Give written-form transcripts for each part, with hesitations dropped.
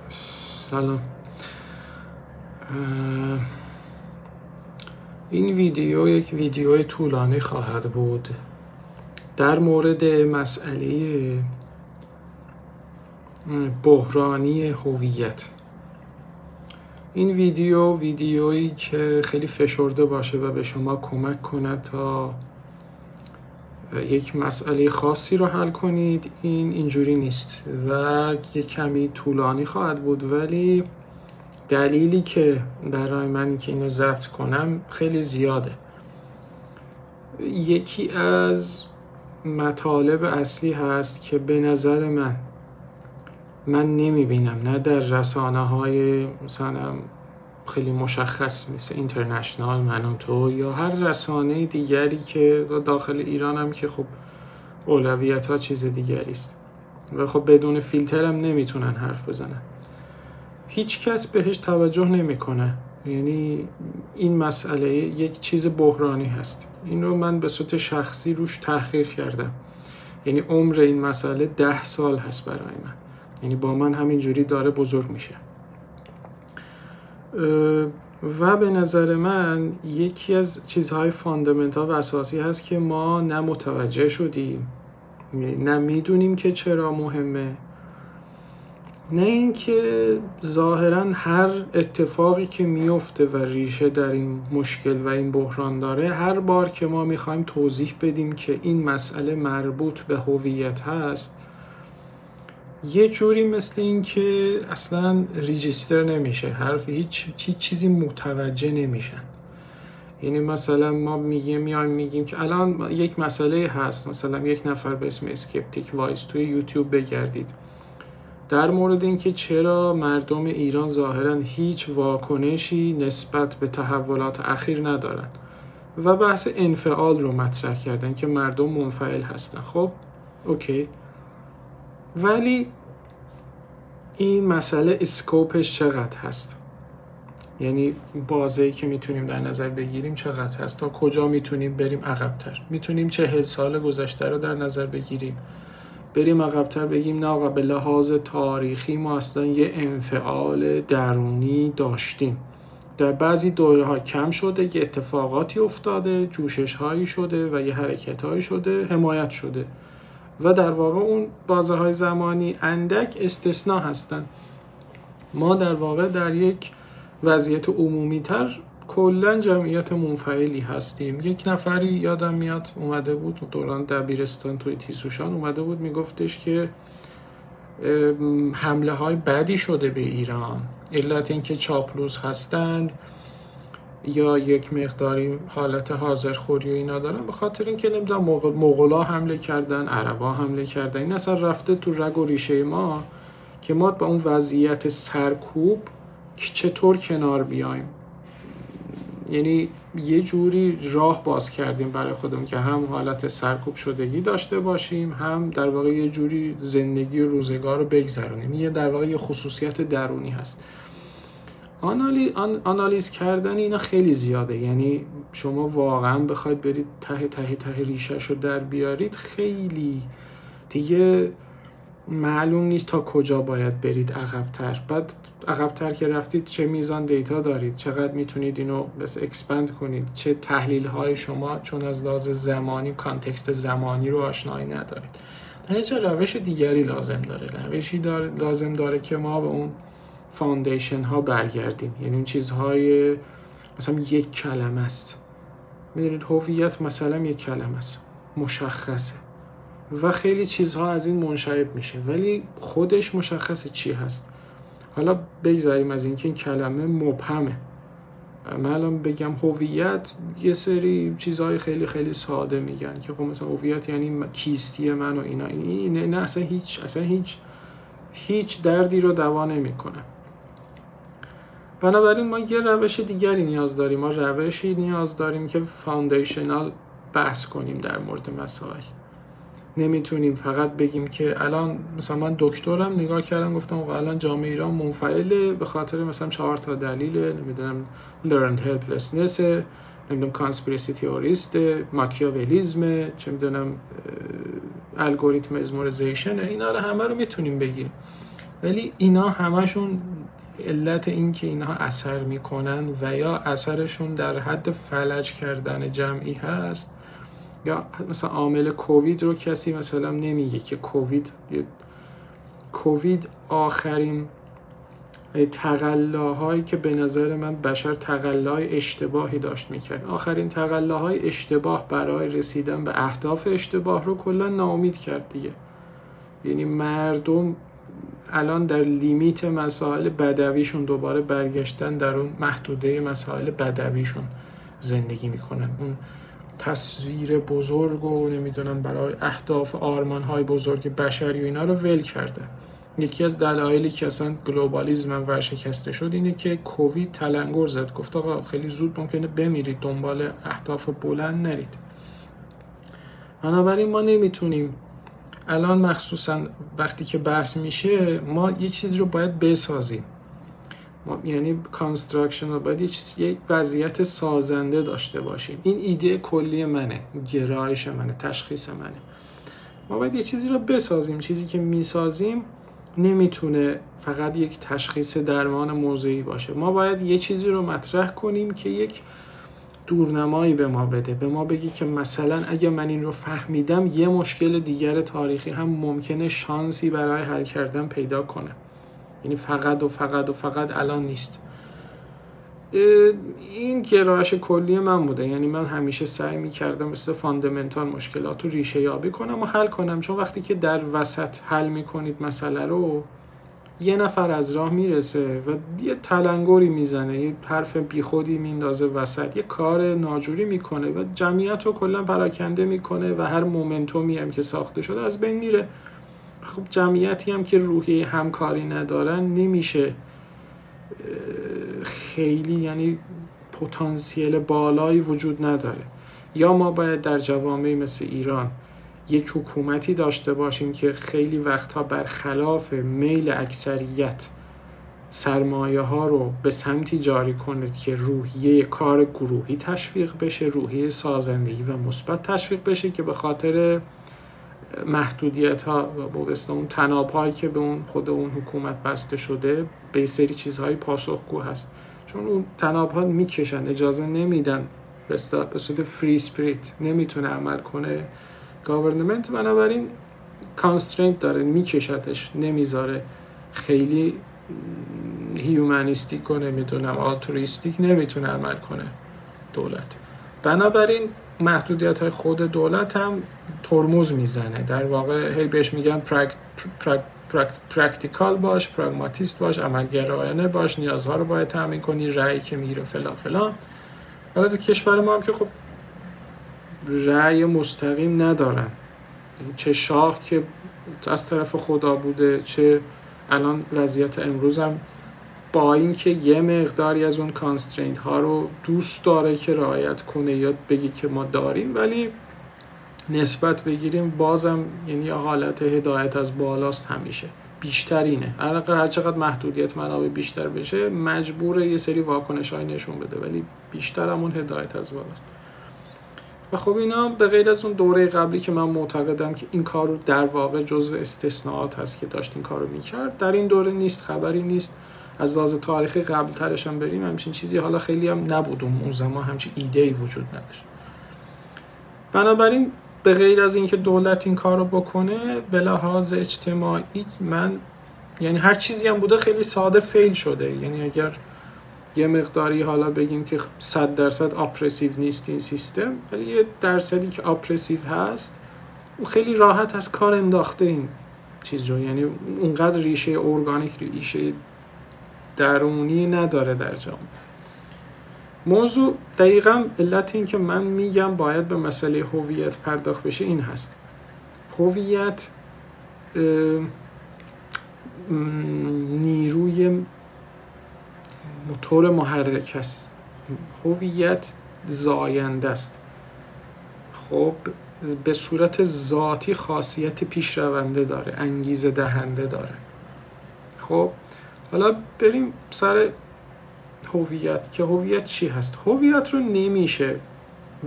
سلام. این ویدیو یک ویدیو طولانی خواهد بود در مورد مسئله بحرانی هویت. این ویدیویی که خیلی فشرده باشه و به شما کمک کند تا یک مسئله خاصی رو حل کنید. اینجوری نیست و یک کمی طولانی خواهد بود، ولی دلیلی که برای من که اینو ضبط کنم خیلی زیاده. یکی از مطالب اصلی هست که به نظر من نمیبینم، نه در رسانه‌های مثلا خیلی مشخص مثل اینترنشنال، من و تو، یا هر رسانه دیگری که داخل ایران هم که خب اولویت ها چیز دیگری است و خب بدون فیلتر هم نمیتونن حرف بزنن. هیچ کس بهش توجه نمیکنه. یعنی این مسئله یک چیز بحرانی هست. این رو من به صورت شخصی روش تحقیق کردم. یعنی عمر این مسئله 10 سال هست برای من. یعنی با من همینجوری داره بزرگ میشه. و به نظر من یکی از چیزهای فاندامنتال و اساسی هست که ما نه متوجه شدیم، نه میدونیم که چرا مهمه، نه اینکه ظاهرا هر اتفاقی که میفته و ریشه در این مشکل و این بحران داره، هر بار که ما میخوایم توضیح بدیم که این مسئله مربوط به هویت هست، یه جوری مثل این که اصلا ریجیستر نمیشه، حرف هیچ چیزی متوجه نمیشن. یعنی مثلا ما میگیم که الان یک مسئله هست، مثلا یک نفر به اسم اسکپتیک وایس توی یوتیوب بگردید در مورد این که چرا مردم ایران ظاهرا هیچ واکنشی نسبت به تحولات اخیر ندارن و بحث انفعال رو مطرح کردن که مردم منفعل هستن. خب اوکی، ولی این مسئله اسکوپش چقدر هست؟ یعنی بازه‌ای که میتونیم در نظر بگیریم چقدر هست؟ تا کجا میتونیم بریم عقب‌تر؟ میتونیم 40 سال گذشته رو در نظر بگیریم، بریم عقب‌تر بگیم نه آقا به لحاظ تاریخی ما اصلا یه انفعال درونی داشتیم، در بعضی دوره‌ها کم شده، یه اتفاقاتی افتاده، جوشش‌هایی شده و یه حرکت‌هایی شده، حمایت شده و در واقع اون بازه‌های زمانی اندک استثناء هستن. ما در واقع در یک وضعیت عمومی تر کلن جمعیت منفعلی هستیم. یک نفری یادم میاد اومده بود دوران دبیرستان توی تیزهوشان، اومده بود میگفتش که حمله های بدی شده به ایران، علت این که چاپلوس هستند یا یک مقداری حالت حاضرخوری و اینا دارن، به خاطر اینکه نمیدونم مغولا حمله کردن، عربا حمله کردن. این اصلا رفته تو رگ و ریشه ما که ما با اون وضعیت سرکوب چطور کنار بیایم. یعنی یه جوری راه باز کردیم برای خودمون که هم حالت سرکوب شدگی داشته باشیم، هم در واقع یه جوری زندگی و روزگار رو بگذرونیم. یه در واقع یه خصوصیت درونی هست. آنالیز کردن اینا خیلی زیاده. یعنی شما واقعا بخواید برید ته ریشه‌ش رو در بیارید، خیلی دیگه معلوم نیست تا کجا باید برید عقب‌تر. بعد عقب‌تر که رفتید چه میزان دیتا دارید، چقدر میتونید اینو بس اکسپند کنید، چه تحلیل‌های شما چون از لحاظ زمانی کانتکست زمانی رو آشنایی ندارید. چه روش دیگری لازم داره، لازم داره که ما به اون فاندیشن ها برگردیم. یعنی اون چیزهای مثلا یک کلمه است. میدونید هویت مثلا یک کلمه است، مشخصه و خیلی چیزها از این منشعب میشه، ولی خودش مشخصه چی هست. حالا بگذاریم از اینکه این کلمه مبهمه. من الان بگم هویت، یه سری چیزهای خیلی خیلی ساده میگن که خب مثلا هویت یعنی کیستی من و اینا. این نه، اصلا هیچ دردی رو دوا نمیکنه. بنابراین ما یه روش دیگری نیاز داریم. ما روشی نیاز داریم که فاندیشنال بحث کنیم در مورد مسائل. نمیتونیم فقط بگیم که الان مثلا من دکترم نگاه کردم گفتم الان جامعه ایران منفعله به خاطر مثلا 4 تا دلیل، نمیدونم learned helplessness، نمیدونم کانسپیرسی تئوریست، ماکیاولیسم، چه میدونم الگوریتم مزموریزیشن، اینا رو همه رو میتونیم بگیریم. ولی اینا همشون علت این که اینها اثر میکنن و یا اثرشون در حد فلج کردن جمعی هست، یا مثلا عامل کووید رو کسی مثلا نمیگه که کووید آخرین تقلاهایی که به نظر من بشر تقلاهای اشتباهی داشت میکرد، آخرین تقلاهای اشتباه برای رسیدن به اهداف اشتباه رو کلا ناامید کرد دیگه. یعنی مردم الان در لیمیت مسائل بدویشون دوباره برگشتن در اون محدوده مسائل بدویشون زندگی میکنن. اون تصویر بزرگ و نمیدونم برای اهداف آرمانهای بزرگ بشری و اینا رو ول کردن. یکی از دلایلی که اصلا گلوبالیسم هم ورشکسته شد اینه که کووید تلنگر زد، گفت آقا خیلی زود ممکنه بمیرید، دنبال اهداف بلند نرید. بنابراین ما نمیتونیم الان مخصوصا وقتی که بحث میشه ما یه چیزی رو باید بسازیم، یعنی کانستراکشن، باید یک وضعیت سازنده داشته باشیم. این ایده کلی منه، گرایش منه، تشخیص منه. ما باید یه چیزی رو بسازیم. چیزی که میسازیم نمیتونه فقط یک تشخیص درمان موضعی باشه. ما باید یه چیزی رو مطرح کنیم که یک دورنمایی به ما بده، به ما بگی که مثلا اگه من این رو فهمیدم یه مشکل دیگر تاریخی هم ممکنه شانسی برای حل کردن پیدا کنه. یعنی فقط الان نیست. این گرایش کلی من بوده. یعنی من همیشه سعی می‌کردم مثل فاندامنتال مشکلات رو ریشه یابی کنم و حل کنم، چون وقتی که در وسط حل می‌کنید مسئله رو، یه نفر از راه میرسه و یه تلنگری میزنه، یه حرف بیخودی میندازه وسط، یه کار ناجوری میکنه و جمعیت رو کلا پراکنده میکنه و هر مومنتومی هم که ساخته شده از بین میره. خب جمعیتی هم که روحیه همکاری ندارن نمیشه خیلی، یعنی پتانسیل بالایی وجود نداره. یا ما باید در جوامعی مثل ایران یک حکومتی داشته باشیم که خیلی وقتها برخلاف میل اکثریت سرمایه ها رو به سمتی جاری کنید که روحیه کار گروهی تشویق بشه، روحیه سازندگی و مثبت تشویق بشه، که به خاطر محدودیت ها و اون تناب هایی که به اون خود اون حکومت بسته شده به سری چیزهای پاسخگو هست، چون اون تناب ها میکشن، اجازه نمیدن به صورت فری اسپریت نمیتونه عمل کنه گاورنمنت. بنابراین کانسترینت داره، میکشتش، نمیذاره خیلی هیومانیستیک و نمیدونم آلترویستیک نمیتونه عمل کنه دولت. بنابراین محدودیت های خود دولت هم ترمز میزنه. در واقع هی بهش میگن پرکتیکال باش، پراگماتیست باش، عملگرایانه باش، نیازها رو باید تامین کنی، رأی که میگیره فلان فلان. حالا تو کشور ما هم که خب رأی مستقیم ندارن، چه شاه که از طرف خدا بوده، چه الان وضعیت امروز هم با اینکه یه مقداری از اون کانسترینت ها رو دوست داره که رعایت کنه یا بگی که ما داریم، ولی نسبت بگیریم بازم یعنی حالت هدایت از بالاست، همیشه بیشترینه. هر چقدر محدودیت منابع بیشتر بشه مجبوره یه سری واکنش های نشون بده، ولی بیشتر همون هدایت از بالاست. و خب اینا به غیر از اون دوره قبلی که من معتقدم که این کار رو در واقع جزو استثناءات هست که داشت این کار رو میکرد، در این دوره نیست، خبری نیست. از لحاظ تاریخی قبل ترش هم بریم همچین چیزی حالا خیلی هم نبود، اون زمان همچین ایده‌ای وجود نداشت. بنابراین به غیر از اینکه دولت این کار رو بکنه، به لحاظ اجتماعی من یعنی هر چیزی هم بوده خیلی ساده فیل شده. یعنی اگر یه مقداری حالا بگیم که 100% آپرسیو نیست این سیستم، ولی یه درصدی که آپرسیو هست اون خیلی راحت از کار انداخته این چیز رو. یعنی اونقدر ریشه ارگانیک، ریشه درونی نداره در جامعه. موضوع دقیقاً علت این که من میگم باید به مسئله هویت پرداخت بشه این هست. هویت نیروی موتور محرک است. هویت زاینده است. خب به صورت ذاتی خاصیت پیشرونده داره، انگیزه دهنده داره. خب حالا بریم سر هویت که هویت چی هست؟ هویت رو نمیشه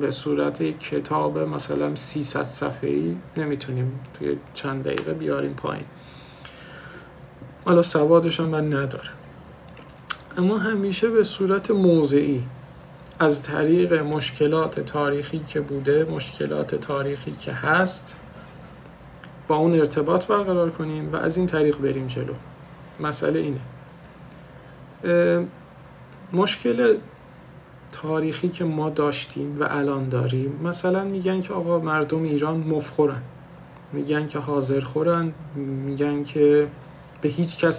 به صورت کتاب مثلا 300 صفحه‌ای نمیتونیم توی چند دقیقه بیاریم پایین. حالا سوادش هم من ندارم، اما همیشه به صورت موضعی از طریق مشکلات تاریخی که بوده، مشکلات تاریخی که هست، با اون ارتباط برقرار کنیم و از این طریق بریم جلو. مسئله اینه. مشکل تاریخی که ما داشتیم و الان داریم، مثلا میگن که آقا مردم ایران مفخورن، میگن که حاضرخورن، میگن که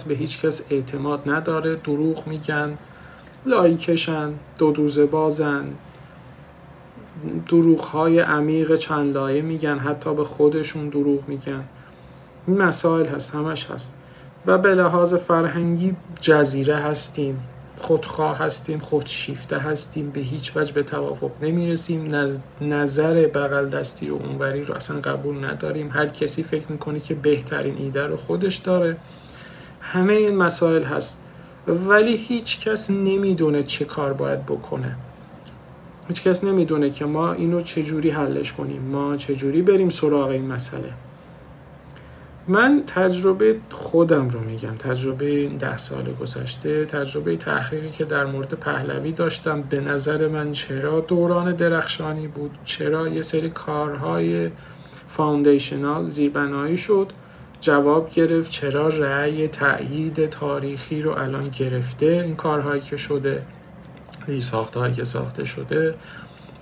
به هیچ کس اعتماد نداره، دروغ میگن، لایکشن، دو دوزه بازن، دروغ‌های عمیق چند لایه میگن، حتی به خودشون دروغ میگن. این مسائل هست، همش هست. و به لحاظ فرهنگی جزیره هستیم، خودخواه هستیم، خودشیفته هستیم، به هیچ وجه به توافق نمیرسیم، نظر بغل دستی و اونوری رو اصلا قبول نداریم، هر کسی فکر میکنه که بهترین ایده رو خودش داره. همه این مسائل هست، ولی هیچ کس نمیدونه چه کار باید بکنه. هیچ کس نمیدونه که ما اینو چجوری حلش کنیم، ما چجوری بریم سراغ این مسئله. من تجربه خودم رو میگم، تجربه 10 سال گذشته، تجربه تحقیقی که در مورد پهلوی داشتم. به نظر من چرا دوران درخشانی بود، چرا یه سری کارهای فاوندیشنال زیربنایی شد، جواب گرفت، چرا رأی تأیید تاریخی رو الان گرفته این کارهایی که شده، این ساختهایی که ساخته شده،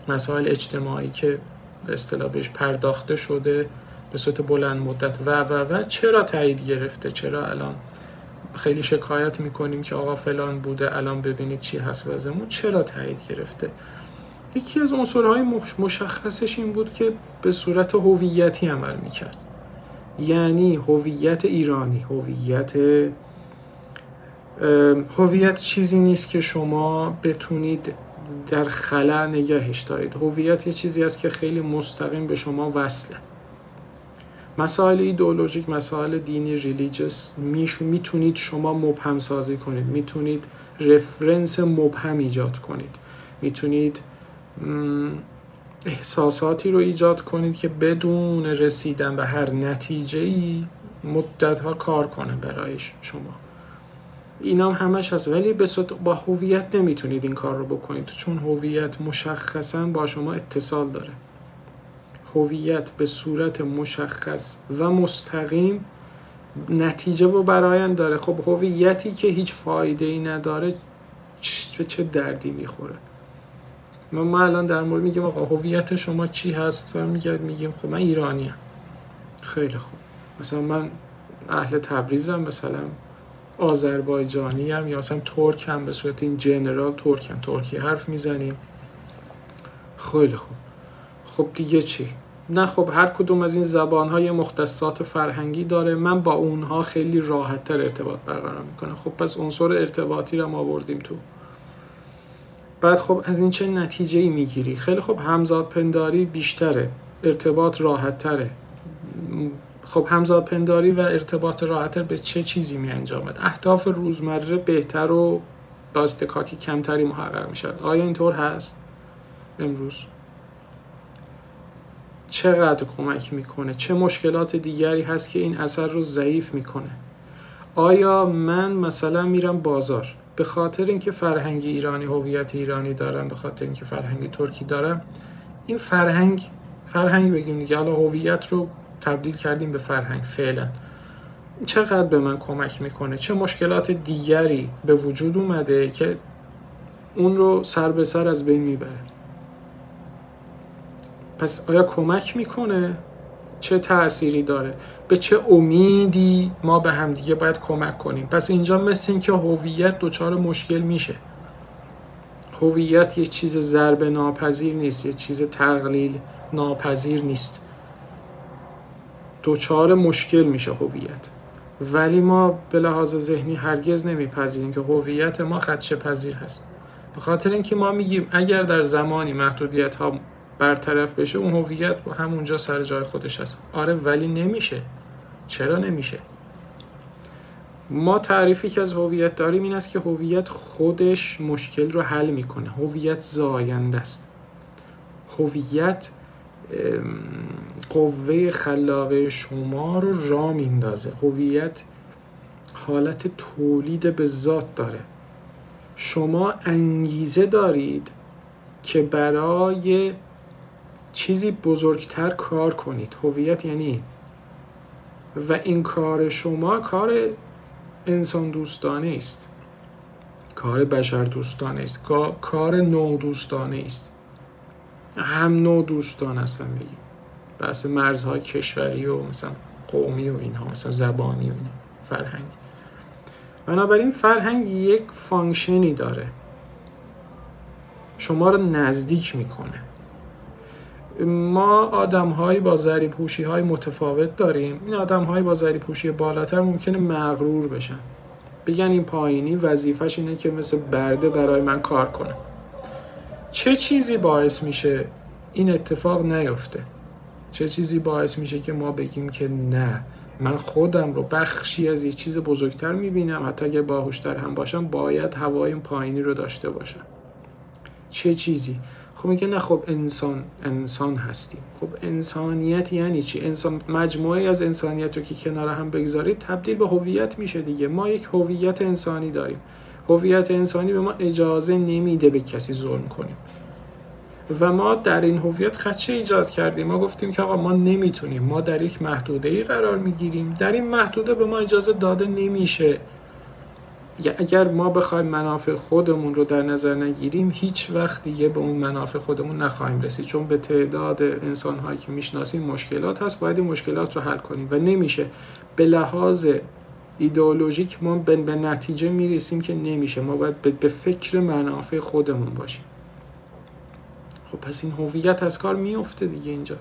مسائل اجتماعی که به اصطلاح بهش پرداخته شده به صورت بلند مدت و چرا تایید گرفته، چرا الان خیلی شکایت میکنیم که آقا فلان بوده، الان ببینید چی هست وضعمون، چرا تایید گرفته. یکی از عنصرهای مشخصش این بود که به صورت هویتی عمل میکرد. یعنی هویت ایرانی، هویت چیزی نیست که شما بتونید در خلا نگهش دارید. هویت یه چیزی است که خیلی مستقیم به شما وصله. مسائل ایدئولوژیک، مسائل دینی، ریلیجیس میتونید شما مبهم سازی کنید، میتونید رفرنس مبهم ایجاد کنید، میتونید احساساتی رو ایجاد کنید که بدون رسیدن به هر نتیجه‌ای مدت‌ها کار کنه برای شما. اینا همش هست، ولی با هویت نمیتونید این کار رو بکنید، چون هویت مشخصاً با شما اتصال داره. هویت به صورت مشخص و مستقیم نتیجه و برآیند داره. خب هویتی که هیچ فایده‌ای نداره به چه دردی میخوره؟ ما الان در مورد میگیم آقا هویت شما چی هست و میگیم خب من ایرانیم. خیلی خوب، مثلا من اهل تبریزم، مثلا آذربایجانی ام، یا مثلا ترک هم، به صورت این جنرال ترکم، ترکی حرف میزنیم. خیلی خوب، خب دیگه چی؟ نه خب هر کدوم از این زبان‌های مختصات فرهنگی داره، من با اونها خیلی راحت‌تر ارتباط برقرار میکنم. خب پس عنصر ارتباطی رو ما آوردیم تو. بعد خب از این چه نتیجه‌ای میگیری؟ خیلی خب همزادپنداری بیشتره، ارتباط راحت‌تره. خب همزادپنداری و ارتباط راحت‌تر به چه چیزی می‌انجامد؟ اهداف روزمره بهتر و با استکاکی کمتری محقق میشه. آیا اینطور هست امروز؟ چقدر کمک میکنه؟ چه مشکلات دیگری هست که این اثر رو ضعیف میکنه؟ آیا من مثلا میرم بازار به خاطر اینکه فرهنگ ایرانی، هویت ایرانی دارم، به خاطر اینکه فرهنگ ترکی دارم، این فرهنگ بگیم دیگه، حالا هویت رو تبدیل کردیم به فرهنگ فعلا، چقدر به من کمک میکنه؟ چه مشکلات دیگری به وجود اومده که اون رو سر به سر از بین میبره؟ پس آیا کمک میکنه؟ چه تأثیری داره؟ به چه امیدی ما به هم دیگه باید کمک کنیم؟ پس اینجا مثل این که هویت دچار مشکل میشه. هویت یه چیز ضرب ناپذیر نیست، یه چیز تقلیل ناپذیر نیست، دچار مشکل میشه هویت. ولی ما به لحاظ ذهنی هرگز نمیپذیریم که هویت ما خدشه پذیر هست، به خاطر اینکه ما میگیم اگر در زمانی محدودیت ها برطرف بشه اون هویت همونجا سر جای خودش هست. آره ولی نمیشه. چرا نمیشه؟ ما تعریفی که از هویت داریم این است که هویت خودش مشکل رو حل میکنه. هویت زاینده است. هویت قوه خلاقه شما رو راه میندازه. هویت حالت تولید به ذات داره. شما انگیزه دارید که برای چیزی بزرگتر کار کنید. هویت یعنی این. و این کار شما کار انسان دوستانه است، کار بشر دوستانه است، کار نوع دوستانه است. هم نوع دوستان هستن بگیم، بحث مرزهای کشوری و مثلا قومی و اینها، مثلا زبانی و اینا، فرهنگ. بنابراین فرهنگ یک فانکشنی داره، شما رو نزدیک میکنه. ما آدم‌هایی با ذری‌پوشی‌های متفاوت داریم. این آدم‌های با ذری‌پوشی بالاتر ممکنه مغرور بشن، بگن این پایینی وظیفه‌ش اینه که مثل برده برای من کار کنه. چه چیزی باعث میشه این اتفاق نیفته؟ چه چیزی باعث میشه که ما بگیم که نه، من خودم رو بخشی از یه چیز بزرگتر میبینم، حتی اگه باهوشتر هم باشم باید هوای پایینی رو داشته باشم؟ چه چیزی؟ خب میگه نه، خب انسان هستیم. خب انسانیت یعنی چی؟ انسان مجموعه از انسانیت رو که کنار هم بگذارید تبدیل به هویت میشه دیگه. ما یک هویت انسانی داریم. هویت انسانی به ما اجازه نمیده به کسی ظلم کنیم و ما در این هویت خدشه ایجاد کردیم. ما گفتیم که آقا ما نمیتونیم، ما در یک محدوده‌ای قرار میگیریم، در این محدوده به ما اجازه داده نمیشه. اگر ما بخوایم منافع خودمون رو در نظر نگیریم هیچ وقت دیگه به اون منافع خودمون نخواهیم رسید، چون به تعداد انسان‌هایی که میشناسیم مشکلات هست، باید این مشکلات رو حل کنیم و نمیشه. به لحاظ ایدئولوژیک ما به نتیجه میرسیم که نمیشه، ما باید به فکر منافع خودمون باشیم. خب پس این هویت از کار میفته دیگه. اینجا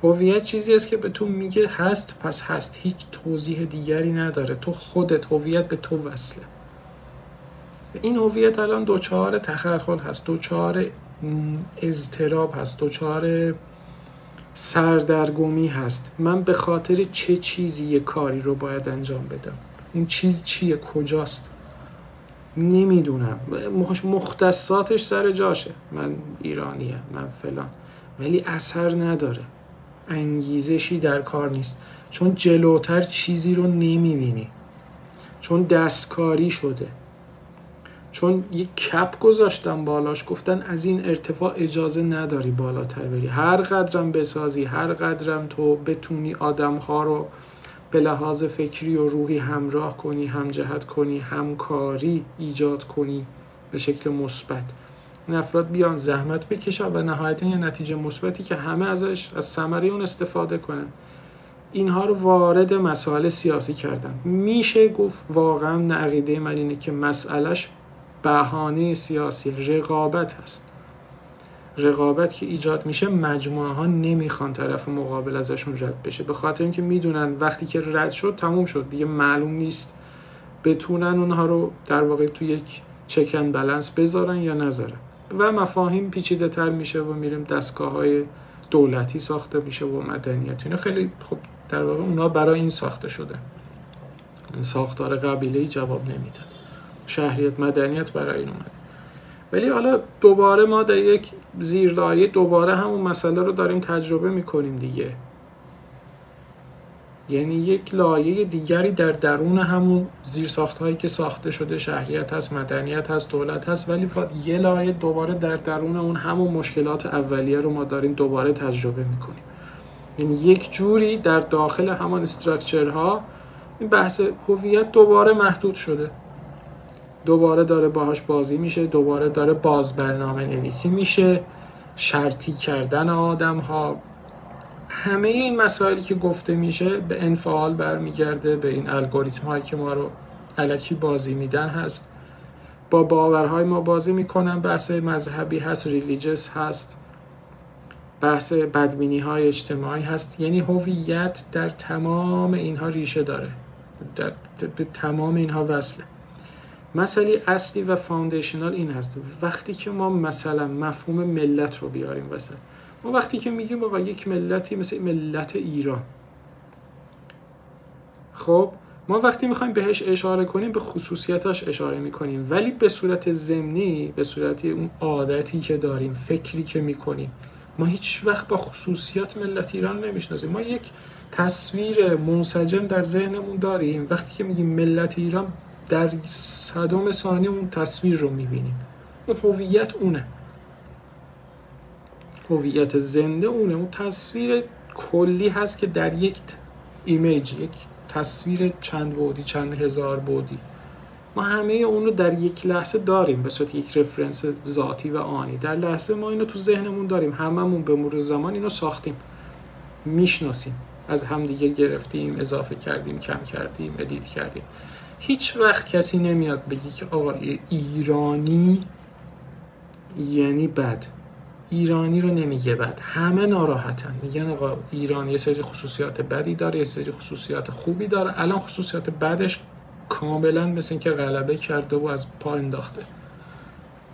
هویت چیزی است که به تو میگه هست پس هست، هیچ توضیح دیگری نداره، تو خودت، هویت به تو وصله. این هویت الان دوچار تخلخل هست، دوچار اضطراب هست، دوچار سردرگمی هست. من به خاطر چه چیزی یه کاری رو باید انجام بدم؟ اون چیز چیه؟ کجاست؟ نمیدونم. مختصاتش سر جاشه، من ایرانیه، من فلان، ولی اثر نداره، انگیزشی در کار نیست، چون جلوتر چیزی رو نمیبینی، چون دستکاری شده، چون یک کپ گذاشتن بالاش، گفتن از این ارتفاع اجازه نداری بالاتر بری. هر قدرم بسازی، هر قدرم تو بتونی آدم‌ها رو به لحاظ فکری و روحی همراه کنی، همجهت کنی، همکاری ایجاد کنی به شکل مثبت، این افراد بیان زحمت بکشن و نهایتاً یه نتیجه مثبتی که همه ازش از ثمره اون استفاده کنن، اینها رو وارد مسائل سیاسی کردن. میشه گفت واقعا عقیده من اینه که مسئلهش بهانه سیاسی، رقابت هست. رقابت که ایجاد میشه مجموعه ها نمیخوان طرف مقابل ازشون رد بشه، به خاطر اینکه میدونن وقتی که رد شد تموم شد دیگه، معلوم نیست بتونن اونها رو در واقع تو یک چکن بالانس بذارن یا نذارن و مفاهیم پیچیده تر میشه و میریم دستگاه های دولتی ساخته میشه و مدنیت. اینا خیلی خب در واقع اونا برای این ساخته شده، این ساختار قبیله‌ای جواب نمیدن، شهریت مدنیت برای این اومد. ولی حالا دوباره ما در یک زیرلایه دوباره همون مسئله رو داریم تجربه میکنیم دیگه، یعنی یک لایه دیگری در درون همون زیرساخت‌هایی که ساخته شده، شهریت هست، مدنیت هست، دولت هست، ولی یه لایه دوباره در درون اون همون مشکلات اولیه رو ما داریم دوباره تجربه میکنیم. یعنی یک جوری در داخل همان استراکچرها این بحث هویت دوباره محدود شده، دوباره داره باهاش بازی میشه، دوباره داره برنامه نویسی میشه، شرطی کردن آدم ها. همه این مسائلی که گفته میشه به انفعال برمیگرده، به این الگوریتم هایی که ما رو الکی بازی میدن هست، با باورهای ما بازی میکنن. بحث مذهبی هست، ریلیجیس هست، بحث بدبینی های اجتماعی هست. یعنی هویت در تمام اینها ریشه داره، به تمام اینها وصله. مسئله اصلی و فاندیشنال این هست وقتی که ما مثلا مفهوم ملت رو بیاریم وسط، ما وقتی که میگیم آقا یک ملتی مثل ملت ایران، خب ما وقتی میخوایم بهش اشاره کنیم به خصوصیتاش اشاره میکنیم، ولی به صورت ضمنی، به صورت اون عادتی که داریم، فکری که میکنیم، ما هیچ وقت با خصوصیات ملت ایران نمیشناسیم. ما یک تصویر منسجم در ذهنمون داریم، وقتی که میگیم ملت ایران در صدم ثانیه اون تصویر رو میبینیم. اون هویت اونه، هویت زنده اونه، اون تصویر کلی هست که در یک ایمیج، یک تصویر چند بعدی، چند هزار بعدی، ما همه اون رو در یک لحظه داریم به صورت یک رفرنس ذاتی و آنی. در لحظه ما اینو تو ذهنمون داریم، هممون به مرور زمان اینو ساختیم، میشناسیم، از همدیگه گرفتیم، اضافه کردیم، کم کردیم، ادیت کردیم. هیچ وقت کسی نمیاد بگی که آقا ایرانی یعنی بد. ایرانی رو نمیگه بد، همه ناراحتن، میگن آقا ایران یه سری خصوصیات بدی داره، یه سری خصوصیات خوبی داره. الان خصوصیات بدش کاملا مثل این که غلبه کرده و از پا انداخته.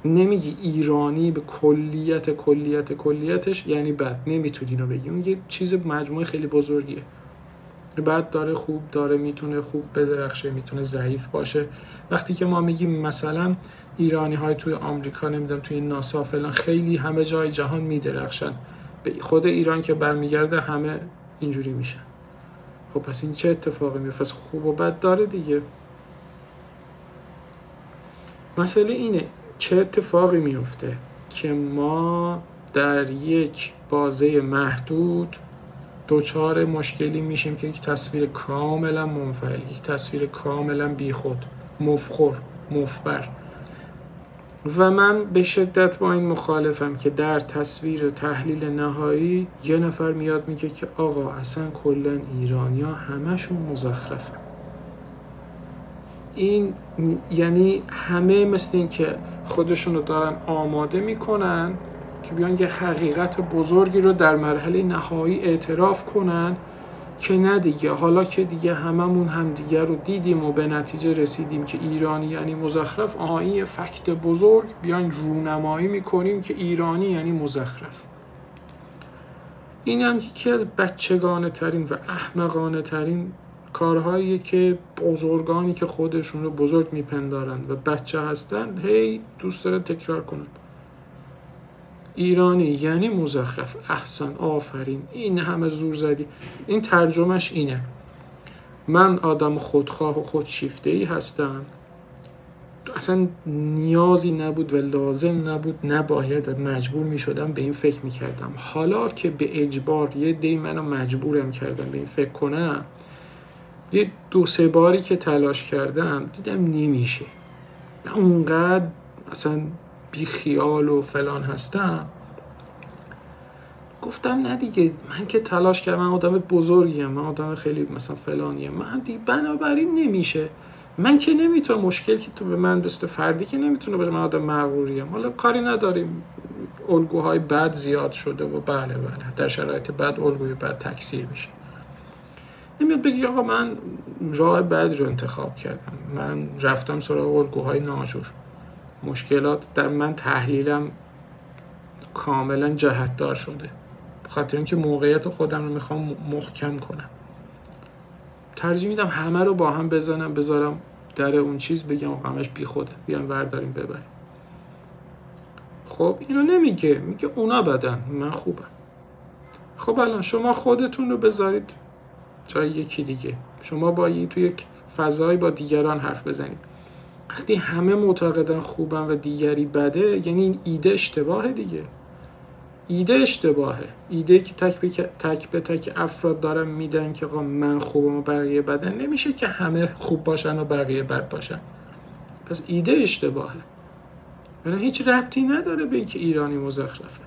نمیگی ایرانی به کلیتش یعنی بد، نمیتونی اینو بگی. اون یه چیز مجموعه خیلی بزرگیه. بد داره، خوب داره، میتونه خوب بدرخشه، میتونه ضعیف باشه. وقتی که ما میگیم مثلا ایرانی های توی آمریکا، نمیدونم توی ناسا فلان، خیلی همه جای جهان میدرخشن، به خود ایران که برمیگرده همه اینجوری میشن. خب پس این چه اتفاقی میفته؟ خوب و بد داره دیگه. مسئله اینه چه اتفاقی میفته که ما در یک بازه محدود دوچار مشکلی میشیم که یک تصویر کاملا منفعل، یک تصویر کاملا بیخود، مفخور، مفبر. و من به شدت با این مخالفم که در تصویر تحلیل نهایی یه نفر میاد میگه که آقا اصلا کلا ایرانی‌ها همشون مزخرفن. این یعنی همه مثل این که خودشونو دارن آماده میکنن که بیان یه حقیقت بزرگی رو در مرحله نهایی اعتراف کنن که نه دیگه، حالا که دیگه هممون هم دیگه رو دیدیم و به نتیجه رسیدیم که ایرانی یعنی مزخرف، این فکت بزرگ بیان رونمایی میکنیم که ایرانی یعنی مزخرف. این هم یکی از بچگانه ترین و احمقانه ترین کارهاییه که بزرگانی که خودشون رو بزرگ میپندارند و بچه هستن هی دوست دارن تکرار کنن. ایرانی یعنی مزخرف، احسن، آفرین، این همه زور زدی. این ترجمهش اینه: من آدم خودخواه و خودشیفته‌ای هستم، اصلا نیازی نبود و لازم نبود، نباید، مجبور می شدم به این فکر می کردم. حالا که به اجبار یه دی منو مجبورم کردم به این فکر کنم، یه 2-3 باری که تلاش کردم دیدم نمیشه، اونقدر اصلا بی خیال و فلان هستم. گفتم نه دیگه، من که تلاش کردم، من آدم بزرگیم، من آدم خیلی مثلا فلانیم، من دیگه بنابراین نمیشه. من که نمیتونم، مشکل که تو به من بسته فردی که نمیتونه باشه، من آدم مغروریم. حالا کاری نداریم، الگوهای بد زیاد شده و بله در شرایط بد الگوی بد تکثیر میشه. نمیاد بگی آقا من راه بد رو انتخاب کردم، من رفتم سراغ الگوهای ناجور. مشکلات در من تحلیلم کاملا جهتدار شده، بخاطر اینکه موقعیت خودم رو میخوام محکم کنم. ترجیح میدم همه رو با هم بزنم، بذارم در اون چیز، بگم آقا همش بی خوده، بیان ورداریم ببریم. خب اینو نمیگه، میگه اونا بدن، من خوبم. خب الان شما خودتون رو بذارید جای یکی دیگه، شما با توی یک فضایی با دیگران حرف بزنید. وقتی همه معتقدن خوبن و دیگری بده، یعنی این ایده اشتباهه دیگه. ایده اشتباهه، ایده که تک به تک افراد دارن میدن که آقا من خوبم و بقیه بدن. نمیشه که همه خوب باشن و بقیه بد باشن، پس ایده اشتباهه. یعنی هیچ ربطی نداره به اینکه ایرانی مزخرفه.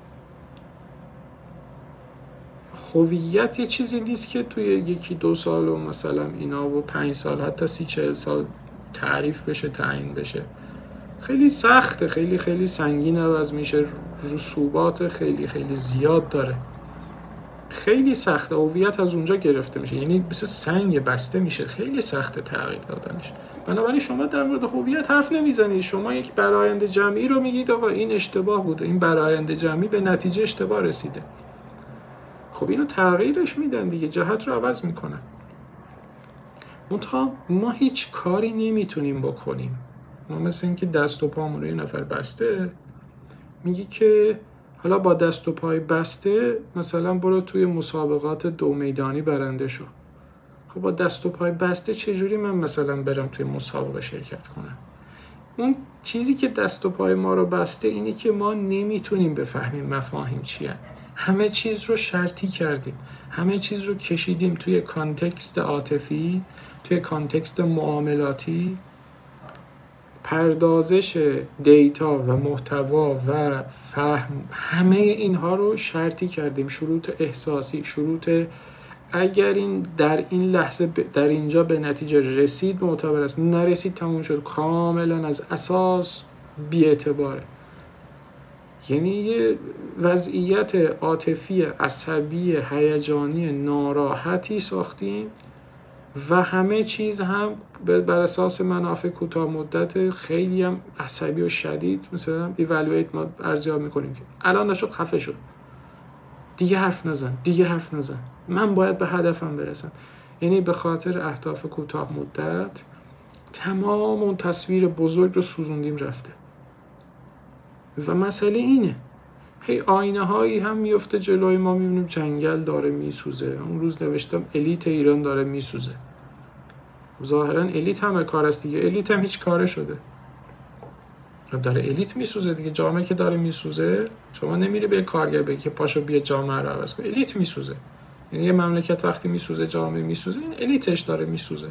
هویت یه چیزی نیست که توی 1-2 سال و مثلا اینا و 5 سال حتی 30-40 سال تعریف بشه، تعیین بشه. خیلی سخته، خیلی خیلی سنگین عوض میشه، رسوبات خیلی خیلی زیاد داره، خیلی سخته. هویت از اونجا گرفته میشه، یعنی مثل سنگ بسته میشه، خیلی سخته تغییر دادنش. بنابراین شما در مورد هویت حرف نمیزنید، شما یک برآیند جمعی رو میگید آقا این اشتباه بوده، این برآیند جمعی به نتیجه اشتباه رسیده. خب اینو تغییرش میدن دیگه، جهت رو عوض میکنن. منتها ما هیچ کاری نمیتونیم بکنیم. ما مثل این که دست و پامون رو یه نفر بسته، میگی که حالا با دست و پای بسته مثلا برو توی مسابقات 2 میدانی برنده شو. خب با دست و پای بسته چجوری من مثلا برم توی مسابقه شرکت کنم؟ اون چیزی که دست و پای ما رو بسته اینی که ما نمیتونیم بفهمیم مفاهیم چیه. همه چیز رو شرطی کردیم، همه چیز رو کشیدیم توی کانتکست عاطفی، توی کانتکست معاملاتی. پردازش دیتا و محتوا و فهم، همه اینها رو شرطی کردیم، شروط احساسی، شروط اگر این در این لحظه در اینجا به نتیجه رسید معتبر است، نرسید تموم شد، کاملا از اساس بی‌اعتباره. یعنی یه وضعیت عاطفی، عصبی، هیجانی، ناراحتی ساختیم و همه چیز هم بر اساس منافع کوتاه مدت خیلی هم عصبی و شدید مثلا ایوالویت ما ارزیابی میکنیم که الان نشو خفه شد، دیگه حرف نزن، من باید به هدفم برسم. یعنی به خاطر اهداف کوتاه مدت تمام اون تصویر بزرگ رو سوزوندیم رفته. و مسئله اینه هی آینه هایی هم میفته جلوی ما، میبینیم جنگل داره میسوزه. اون روز نوشتم الیت ایران داره میسوزه. ظاهرا الیت همه کار است دیگه، الیت هم هیچ کاره شده، داره الیت میسوزه دیگه. جامعه که داره میسوزه، شما نمیری به کارگر بگی که پاشو بیا جامعه رو عوض کن، الیت میسوزه. یعنی یه مملکت وقتی میسوزه، جامعه میسوزه، این الیتش داره میسوزه.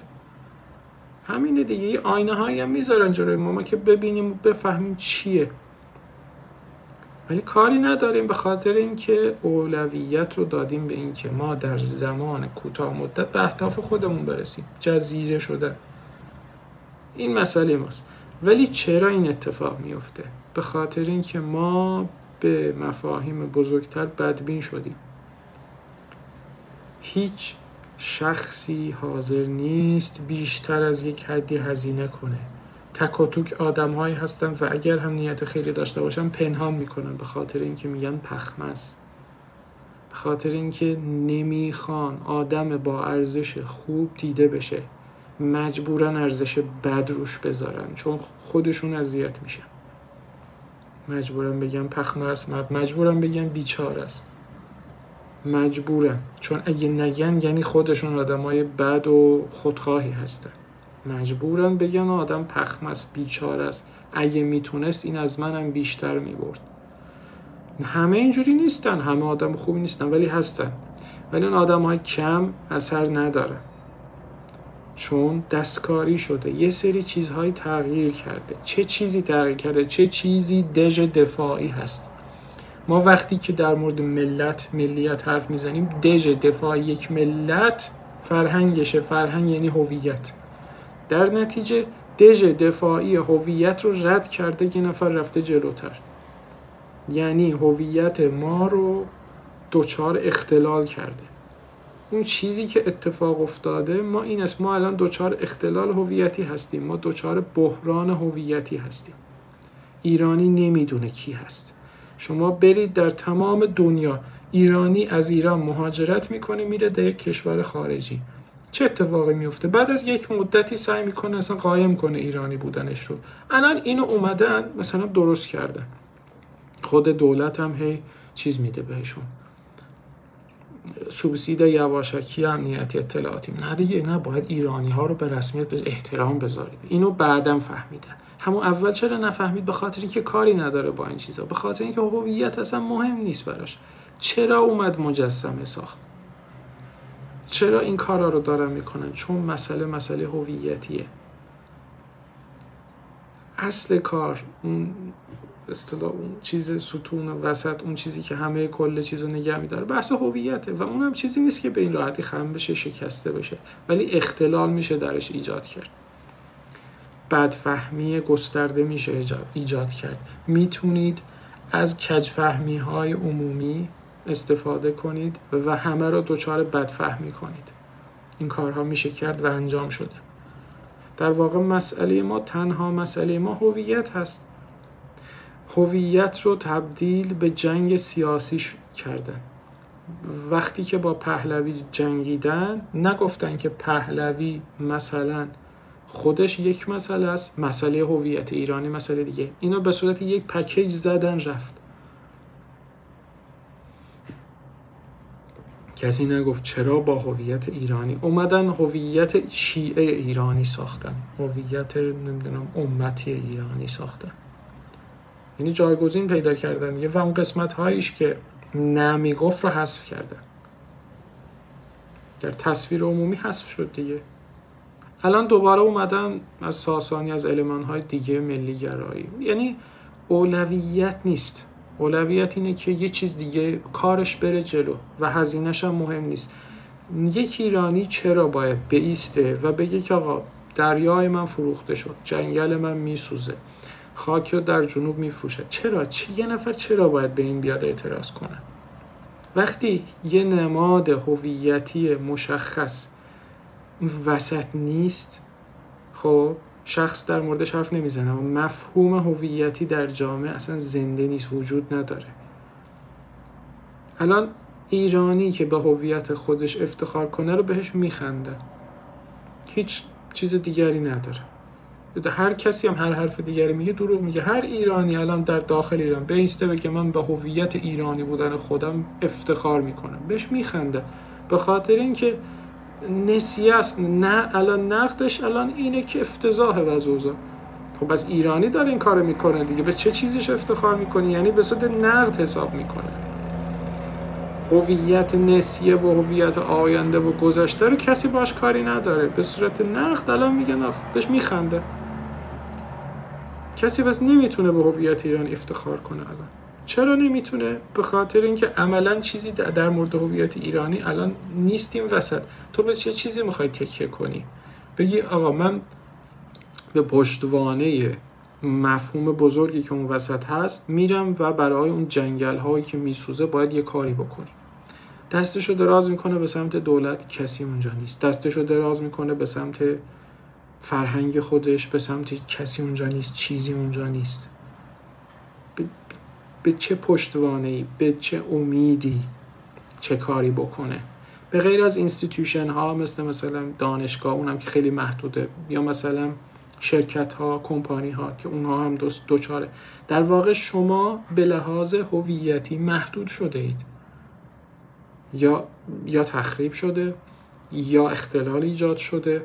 همینه دیگه. یه آینه هایی هم میذارن جلوی ما که ببینیم و بفهمیم چیه، ولی کاری نداریم به خاطر اینکه اولویت رو دادیم به این که ما در زمان کوتاه مدت به اهداف خودمون برسیم. جزیره شدن این مسئله ماست. ولی چرا این اتفاق میفته؟ به خاطر اینکه ما به مفاهیم بزرگتر بدبین شدیم. هیچ شخصی حاضر نیست بیشتر از یک حدی هزینه کنه. تک و توک آدم هایی هستن و اگر هم نیت خیلی داشته باشن پنهان میکنن، به خاطر اینکه میگن پخمه است، به خاطر اینکه نمیخوان آدم با ارزش خوب دیده بشه، مجبورن ارزش بد روش بذارن چون خودشون اذیت میشن. مجبورن بگن پخمه است، مجبورن بگن بیچاره است، مجبورن، چون اگه نگن یعنی خودشون آدمای بد و خودخواهی هستن. مجبورن بگن آدم پخمه است، بیچاره است، اگه میتونست این از منم بیشتر میبرد. همه اینجوری نیستن، همه آدم خوبی نیستن، ولی هستن. ولی اون آدم‌های کم اثر نداره، چون دستکاری شده، یه سری چیزهای تغییر کرده. چه چیزی تغییر کرده؟ چه چیزی دژ دفاعی هست. ما وقتی که در مورد ملیت حرف میزنیم، دژ دفاعی یک ملت فرهنگشه. فرهنگ یعنی هویت. در نتیجه دژ دفاعی هویت رو رد کرده، یه نفر رفته جلوتر، یعنی هویت ما رو دچار اختلال کرده. اون چیزی که اتفاق افتاده ما این است، ما الان دچار اختلال هویتی هستیم، ما دچار بحران هویتی هستیم. ایرانی نمیدونه کی هست. شما برید در تمام دنیا، ایرانی از ایران مهاجرت میکنه میره در یک کشور خارجی، چه اتفاقی میفته؟ بعد از یک مدتی سعی میکنه اصلا قایم کنه ایرانی بودنش رو. الان اینو اومدن مثلا درست کردن، خود دولت هم هی چیز میده بهشون، سوبسید یواشکی امنیتی اطلاعاتی. نه دیگه، نه، باید ایرانی ها رو به رسمیت به احترام بذارید. اینو بعدم فهمیدن. همون اول چرا نفهمید؟ به خاطر اینکه کاری نداره با این چیزا، به خاطر اینکه هویت اصلا مهم نیست براش. چرا اومد مجسمه ساخت؟ چرا این کارا رو دارن میکنن؟ چون مسئله هویتیه. اصل کار اون اصطلاح اون چیز ستون وسط، اون چیزی که همه کل چیزو نگه می‌داره، بحث هویته و اونم چیزی نیست که به این راحتی خم بشه، شکسته بشه، ولی اختلال میشه درش ایجاد کرد. بدفهمی گسترده میشه ایجاد کرد. میتونید از کج‌فهمی‌های عمومی استفاده کنید و همه رو دچار بدفهمی کنید. این کارها میشه کرد و انجام شده. در واقع تنها مسئله ما هویت هست. هویت رو تبدیل به جنگ سیاسی کردن. وقتی که با پهلوی جنگیدن نگفتن که پهلوی مثلا خودش یک مسئله است، مسئله هویت ایرانی مسئله دیگه. اینو به صورت یک پکیج زدن رفت. کسی نگفت چرا با هویت ایرانی اومدن هویت شیعه ایرانی ساختن، هویت نمیدونم امتی ایرانی ساختن. یعنی جایگزین پیدا کردن و اون قسمت هایش که نمیگفت رو حذف کردن. در تصویر عمومی حذف شد دیگه. الان دوباره اومدن از ساسانی، از المان‌های دیگه ملی گرایی. یعنی اولویت نیست. اولویت اینه که یه چیز دیگه کارش بره جلو و هزینه‌ش هم مهم نیست. یک ایرانی چرا باید بایسته و بگه که آقا دریای من فروخته شد، جنگل من میسوزه، خاک در جنوب میفروشه؟ چرا؟ یه نفر چرا باید به این بیاد اعتراض کنه؟ وقتی یه نماد هویتی مشخص وسط نیست، خب شخص در موردش حرف نمیزنه و مفهوم هویتی در جامعه اصلا زنده نیست، وجود نداره. الان ایرانی که به هویت خودش افتخار کنه رو بهش میخنده، هیچ چیز دیگری نداره. هر کسی هم هر حرف دیگری میگه دروغ میگه. هر ایرانی الان در داخل ایران بایسته بگه من به هویت ایرانی بودن خودم افتخار میکنم، بهش میخنده، به خاطر اینکه نسیه است. نه الان نقدش الان اینه که افتضاحه وضع. خب از ایرانی داره این کارو میکنه دیگه، به چه چیزیش افتخار میکنی؟ یعنی به صورت نقد حساب میکنه. هویت نسیه و هویت آینده و گذشته رو کسی باش کاری نداره، به صورت نقد الان میگن بهش میخنده. کسی بس نمیتونه به هویت ایران افتخار کنه الان. چرا نمیتونه؟ به خاطر اینکه عملاً چیزی در مورد هویت ایرانی الان نیستیم وسط. تو به چه چیزی میخوای تکیه کنی؟ بگی آقا من به پشتوانه مفهوم بزرگی که اون وسط هست میرم و برای اون جنگل هایی که میسوزه باید یه کاری بکنی. دستشو دراز میکنه به سمت دولت، کسی اونجا نیست. دستشو دراز میکنه به سمت فرهنگ خودش، به سمت کسی اونجا نیست، چیزی اونجا نیست. به چه پشتوانه‌ای، به چه امیدی چه کاری بکنه؟ به غیر از اینستیتوشن ها مثلا دانشگاه، اونم که خیلی محدوده، یا مثلا شرکت ها، کمپانی ها که اونها هم دوچاره. در واقع شما به لحاظ هویتی محدود شده اید، یا تخریب شده، یا اختلال ایجاد شده،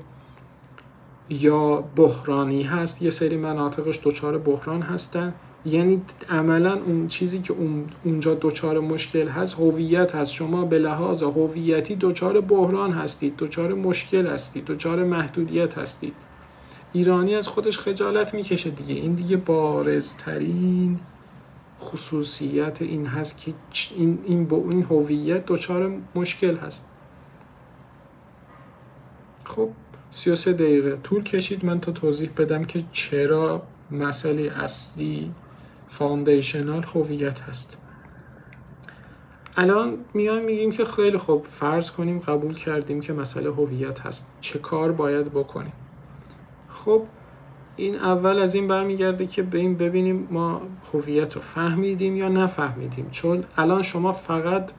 یا بحرانی هست. یه سری مناطقش دوچار بحران هستن. یعنی عملا اون چیزی که اونجا دوچار مشکل هست هویت هست. شما به لحاظ هویتی دوچار بحران هستید، دوچار مشکل هستید، دوچار محدودیت هستید. ایرانی از خودش خجالت میکشه دیگه. این دیگه بارزترین خصوصیت این هست که این هویت دوچار مشکل هست. خب 33 دقیقه طول کشید من تا توضیح بدم که چرا مسئله اصلی فاندیشنال هویت هست. الان میگیم که خیلی خوب، فرض کنیم قبول کردیم که مسئله هویت هست، چه کار باید بکنیم؟ خب این اول از این برمیگرده که ببینیم ما هویت رو فهمیدیم یا نفهمیدیم. چون الان شما فقط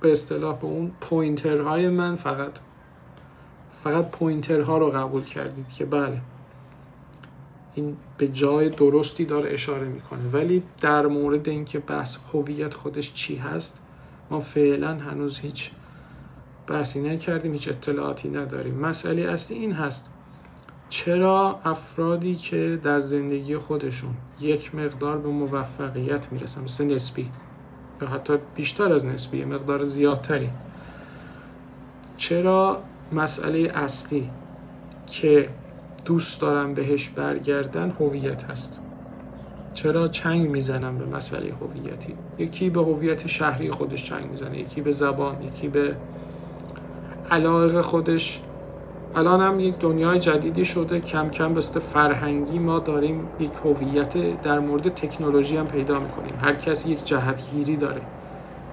به اصطلاح به اون پوینترهای من فقط پوینترها رو قبول کردید که بله این به جای درستی داره اشاره میکنه، ولی در مورد اینکه بحث هویت خودش چی هست ما فعلا هنوز هیچ بحثی نکردیم، هیچ اطلاعاتی نداریم. مسئله اصلی این هست چرا افرادی که در زندگی خودشون یک مقدار به موفقیت میرسن، مثل نسبی یا حتی بیشتر از نسبی، مقدار زیادتری، چرا مسئله اصلی که دوست دارم بهش برگردن هویت هست؟ چرا چنگ میزنم به مسئله هویتی؟ یکی به هویت شهری خودش چنگ میزنه، یکی به زبان، یکی به علاقه خودش. الان هم یک دنیای جدیدی شده، کم کم بست فرهنگی ما داریم یک هویت در مورد تکنولوژی هم پیدا میکنیم. هر کسی یک جهتگیری داره،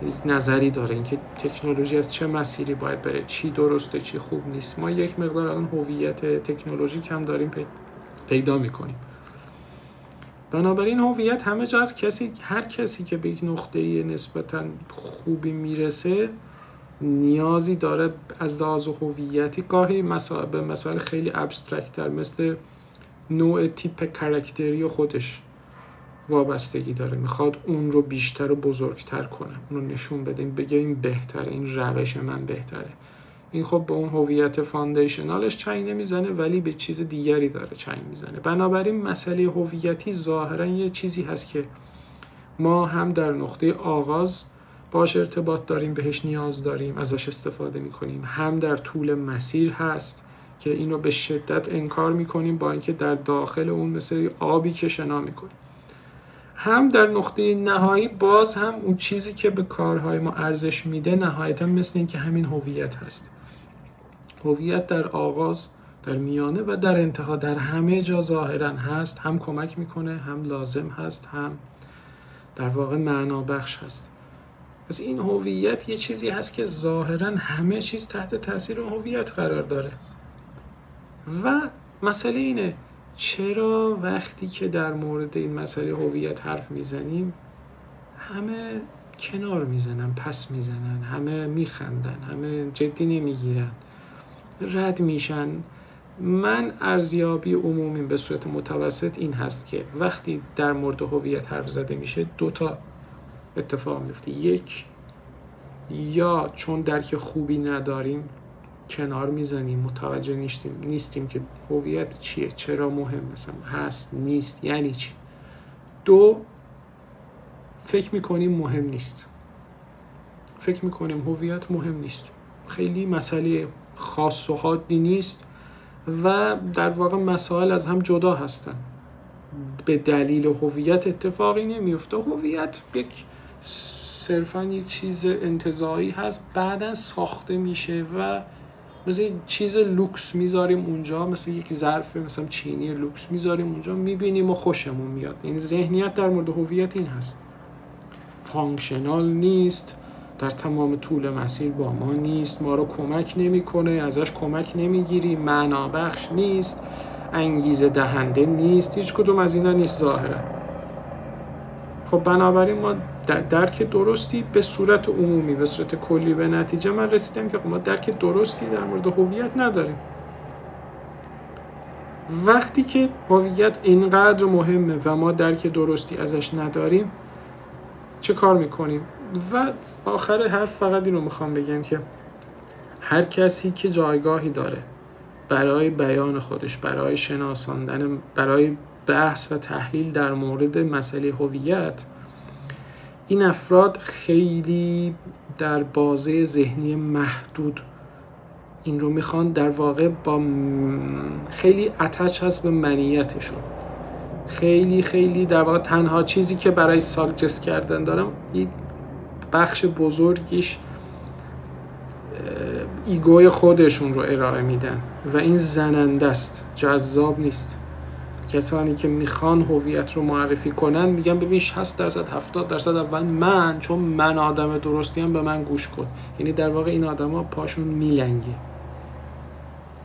یک نظری داره اینکه تکنولوژی از چه مسیری باید بره، چی درسته چی خوب نیست. ما یک مقدار الان هویت تکنولوژیک هم داریم پیدا میکنیم. بنابراین هویت همه جا از هر کسی که به یک نقطه‌ای نسبتاً خوبی میرسه نیازی داره از لحاظ هویتی گاهی به مسائل خیلی ابسترکت‌تر مثل نوع تیپ کاراکتری خودش وابستگی داره، میخواد اون رو بیشتر و بزرگتر کنه، اون رو نشون بده، بگه این بهتره، این روش من بهتره. این خب به اون هویت فاندیشنالش چنگ نمیزنه ولی به چیز دیگری داره چنگ میزنه. بنابراین مسئله هویتی ظاهرا یه چیزی هست که ما هم در نقطه آغاز باش ارتباط داریم، بهش نیاز داریم، ازش استفاده میکنیم، هم در طول مسیر هست که اینو به شدت انکار میکنیم با اینکه در داخل اون مثل آبی که شنا میکنیم، هم در نقطه نهایی باز هم اون چیزی که به کارهای ما ارزش میده نهایتا مثل این که همین هویت هست. هویت در آغاز، در میانه و در انتها در همه جا ظاهرا هست، هم کمک میکنه، هم لازم هست، هم در واقع معنا بخش هست. پس این هویت یه چیزی هست که ظاهرا همه چیز تحت تاثیر هویت قرار داره. و مسئله اینه چرا وقتی که در مورد این مسئله هویت حرف میزنیم همه کنار میزنن، پس میزنن، همه میخندن، همه جدی نمیگیرن، رد میشن. من ارزیابی عمومی به صورت متوسط این هست که وقتی در مورد هویت حرف زده میشه دو تا اتفاق میفته. یک، یا چون درک خوبی نداریم کنار میزنیم، متوجه نیستیم که هویت چیه، چرا مهم مثلا هست، نیست، یعنی چی. دو، فکر میکنیم مهم نیست، فکر میکنیم هویت مهم نیست، خیلی مسئله خاص و حادی نیست و در واقع مسائل از هم جدا هستن. به دلیل هویت اتفاقی نمیفته. هویت صرفا یک چیز انتزاعی هست، بعداً ساخته میشه و مثل چیز لوکس میذاریم اونجا، مثل یک ظرف مثلا چینی لوکس میذاریم اونجا، میبینیم و خوشمون میاد. یعنی ذهنیت در مورد هویت این هست، فانکشنال نیست، در تمام طول مسیر با ما نیست، ما رو کمک نمیکنه، ازش کمک نمیگیریم، معنا بخش نیست، انگیزه دهنده نیست، هیچ کدوم از اینا نیست ظاهرا. خب بنابراین ما درک درستی به صورت عمومی، به صورت کلی به نتیجه من رسیدم که ما درک درستی در مورد هویت نداریم. وقتی که هویت اینقدر مهمه و ما درک درستی ازش نداریم چه کار میکنیم؟ و آخر حرف فقط اینو میخوام بگم که هر کسی که جایگاهی داره برای بیان خودش، برای شناساندن، برای بحث و تحلیل در مورد مسئله هویت، این افراد خیلی در بازه ذهنی محدود این رو میخوان، در واقع با خیلی اتچ هست به منیتشون، خیلی در واقع تنها چیزی که برای ساجست کردن دارم یک بخش بزرگیش ایگوی خودشون رو ارائه میدن و این زننده است، جذاب نیست. کسانی که میخوان هویت رو معرفی کنن میگن ببین 60% 70% اول من، چون من آدم درستیم به من گوش کن. یعنی در واقع این آدما پاشون میلنگه،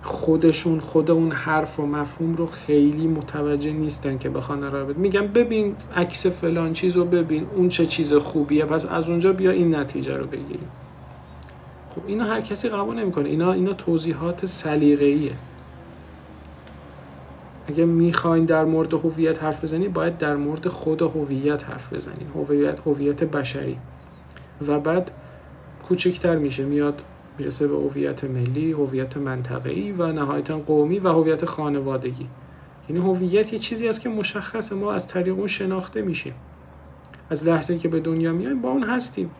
خود اون حرف و مفهوم رو خیلی متوجه نیستن که بخوان ارائه بدن. میگن ببین عکس فلان چیز رو ببین، اون چه چیز خوبیه، پس از اونجا بیا این نتیجه رو بگیریم. خب اینا هر کسی قبول نمیکنه، اینا توضیحات سلیقه‌ایه. اگه میخواین در مورد هویت حرف بزنید باید در مورد خود هویت حرف بزنید، هویت بشری، و بعد کوچکتر میشه، میرسه به هویت ملی، هویت منطقه‌ای و نهایتاً قومی و هویت خانوادگی. یعنی هویت یه چیزی است که مشخصه، ما از طریق اون شناخته میشیم، از لحظه‌ای که به دنیا میایم با اون هستیم.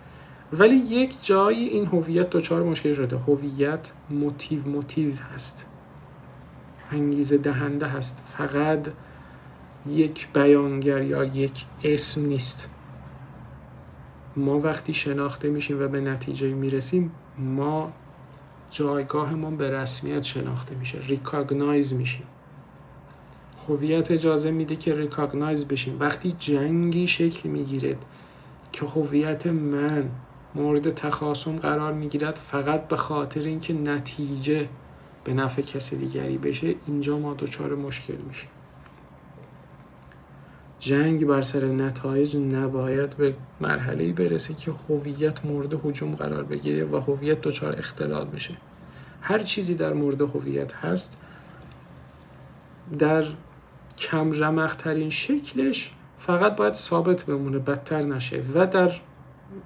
ولی یک جایی این هویت دچار مشکل شده، هویت موتیو هست، انگیزه دهنده هست، فقط یک بیانگر یا یک اسم نیست. ما وقتی شناخته میشیم و به نتیجه میرسیم، ما جایگاهمون به رسمیت شناخته میشه، ریکاگنایز میشیم. هویت اجازه میده که ریکاگنایز بشیم. وقتی جنگی شکل میگیره که هویت من مورد تخاصم قرار میگیرد فقط به خاطر اینکه نتیجه به نفع کسی دیگری بشه، اینجا ما دچار مشکل میشیم. جنگ بر سر نتایج نباید به مرحله‌ای برسه که هویت مورد هجوم قرار بگیره و هویت دچار اختلال بشه. هر چیزی در مورد هویت هست در کم رمق‌ترین شکلش فقط باید ثابت بمونه، بدتر نشه، و در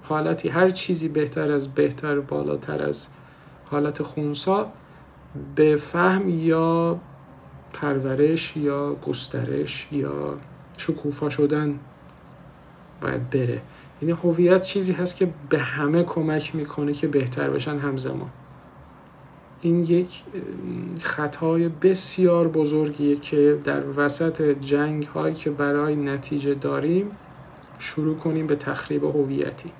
حالتی هر چیزی بهتر بالاتر از حالت خنثی به فهم یا پرورش یا گسترش یا شکوفا شدن باید بره. یعنی هویت چیزی هست که به همه کمک میکنه که بهتر بشن همزمان. این یک خطای بسیار بزرگیه که در وسط جنگ هایی که برای نتیجه داریم شروع کنیم به تخریب هویتی.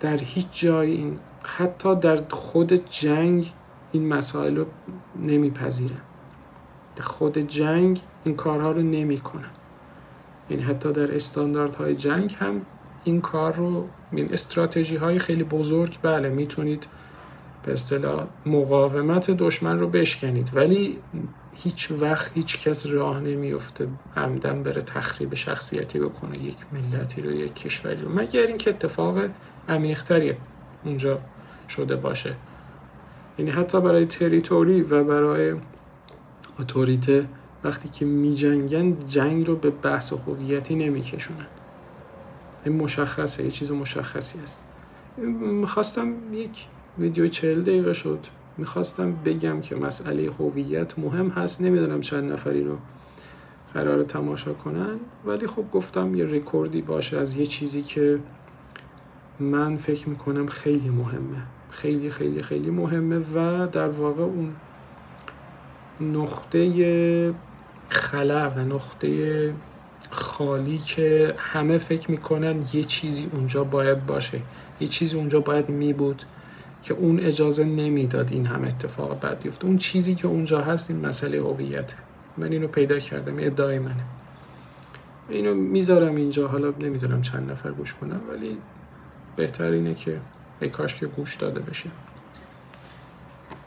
در هیچ جای این، حتی در خود جنگ، این مسائل رو نمیپذیرن. در خود جنگ این کارها رو نمی کنن. یعنی حتی در استانداردهای جنگ هم این کار رو، این استراتژی های خیلی بزرگ، بله میتونید به اصطلاح مقاومت دشمن رو بشکنید، ولی هیچ وقت هیچ کس راه نمیفته عمدن بره تخریب شخصیتی بکنه یک ملتی رو، یک کشوری رو، مگر اینکه اتفاق عمیق‌تری اونجا شده باشه. یعنی حتی برای تریتوری و برای اتوریته وقتی که می جنگن، جنگ رو به بحث هویتی نمی کشونن. این مشخصه، یه چیز مشخصی است. میخواستم یک ویدیو 40 دقیقه شد، میخواستم بگم که مسئله هویت مهم هست. نمیدونم چند نفری رو قراره تماشا کنن، ولی خب گفتم یه ریکوردی باشه از یه چیزی که من فکر میکنم خیلی مهمه، خیلی خیلی خیلی مهمه، و در واقع اون نقطه خلا و نقطه خالی که همه فکر میکنن یه چیزی اونجا باید باشه، یه چیزی اونجا باید میبود که اون اجازه نمیداد این هم اتفاق بد بیفته. اون چیزی که اونجا هست این مسئله هویت. من اینو پیدا کردم، ادعای منه. اینو میذارم اینجا، حالا نمیدونم چند نفر گوش کنم، ولی بهتر اینه که ای کاش که گوش داده بشه.